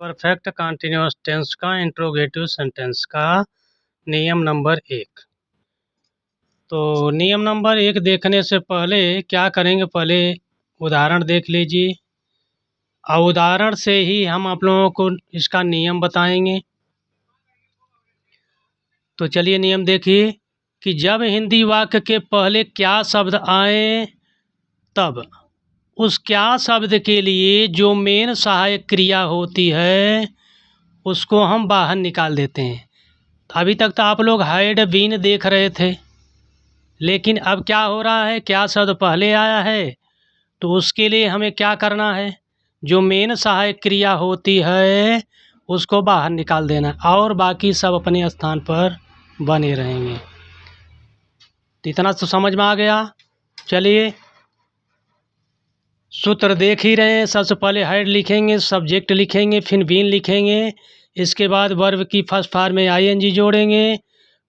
Perfect continuous tense का interrogative sentence का नियम नंबर 1। तो नियम नंबर 1 देखने से पहले क्या करेंगे, पहले उदाहरण देख लीजिए और उदाहरण से ही हम आप लोगों को इसका नियम बताएंगे। तो चलिए नियम देखिए कि जब हिंदी वाक्य के पहले क्या शब्द आए तब उस क्या शब्द के लिए जो मेन सहायक क्रिया होती है उसको हम बाहर निकाल देते हैं। अभी तक तो आप लोग हैड बीन देख रहे थे, लेकिन अब क्या हो रहा है, क्या शब्द पहले आया है तो उसके लिए हमें क्या करना है, जो मेन सहायक क्रिया होती है उसको बाहर निकाल देना और बाकी सब अपने स्थान पर बने रहेंगे। तो इतना तो समझ में आ गया। चलिए सूत्र देख ही रहे हैं। सबसे पहले हेड लिखेंगे, सब्जेक्ट लिखेंगे, फिर बीन लिखेंगे, इसके बाद वर्ब की फर्स्ट फॉर्म में आईएनजी जोड़ेंगे,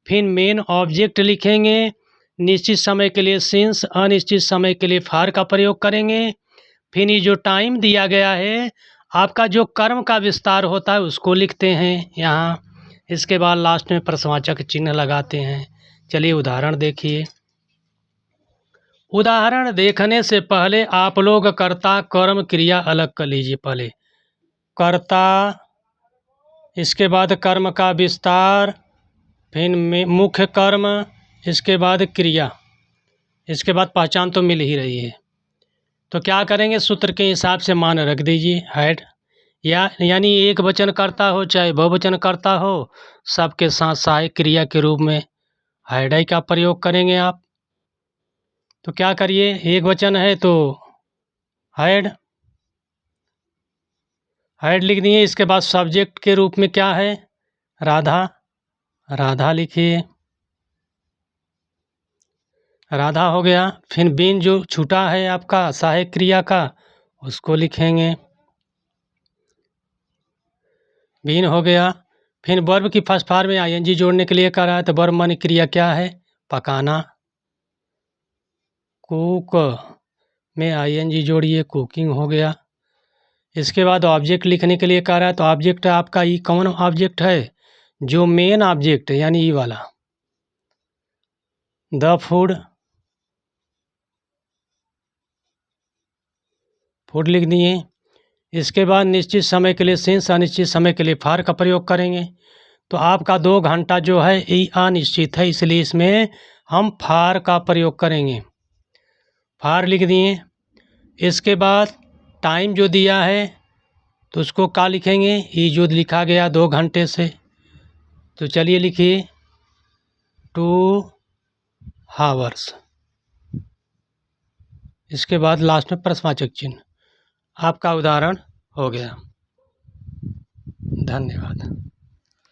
फिर मेन ऑब्जेक्ट लिखेंगे, निश्चित समय के लिए सिंस, अनिश्चित समय के लिए फार का प्रयोग करेंगे, फिर ये जो टाइम दिया गया है आपका जो कर्म का विस्तार होता है उसको लिखते हैं यहाँ, इसके बाद लास्ट में प्रश्नवाचक चिन्ह लगाते हैं। चलिए उदाहरण देखिए। उदाहरण देखने से पहले आप लोग कर्ता कर्म क्रिया अलग कर लीजिए। पहले कर्ता, इसके बाद कर्म का विस्तार, फिर मुख्य कर्म, इसके बाद क्रिया, इसके बाद पहचान तो मिल ही रही है। तो क्या करेंगे, सूत्र के हिसाब से मान रख दीजिए हैड, यानी एक वचन करता हो चाहे बहुवचन करता हो सबके साथ सहायक क्रिया के रूप में हैड का प्रयोग करेंगे आप। तो क्या करिए, एक वचन है तो हैड लिख दिए। इसके बाद सब्जेक्ट के रूप में क्या है, राधा, राधा लिखिए, राधा हो गया। फिर बीन जो छूटा है आपका सहायक क्रिया का उसको लिखेंगे, बीन हो गया। फिर वर्ब की फर्स्ट फॉर्म में आईएनजी जोड़ने के लिए करा है तो वर्ब माने क्रिया क्या है, पकाना, कुक में आईएनजी जोड़िए, कुकिंग हो गया। इसके बाद ऑब्जेक्ट लिखने के लिए कह रहा है तो ऑब्जेक्ट आपका ई कौन ऑब्जेक्ट है, जो मेन ऑब्जेक्ट है यानी ई वाला, द फूड, फूड लिख दिए। इसके बाद निश्चित समय के लिए सिंस, अनिश्चित समय के लिए फार का प्रयोग करेंगे। तो आपका 2 घंटा जो है ये अनिश्चित है, इसलिए इसमें हम फार का प्रयोग करेंगे, फार लिख दिए। इसके बाद टाइम जो दिया है तो उसको क्या लिखेंगे, ये जो लिखा गया 2 घंटे से, तो चलिए लिखिए 2 हावर्स। इसके बाद लास्ट में प्रश्नवाचक चिन्ह। आपका उदाहरण हो गया। धन्यवाद।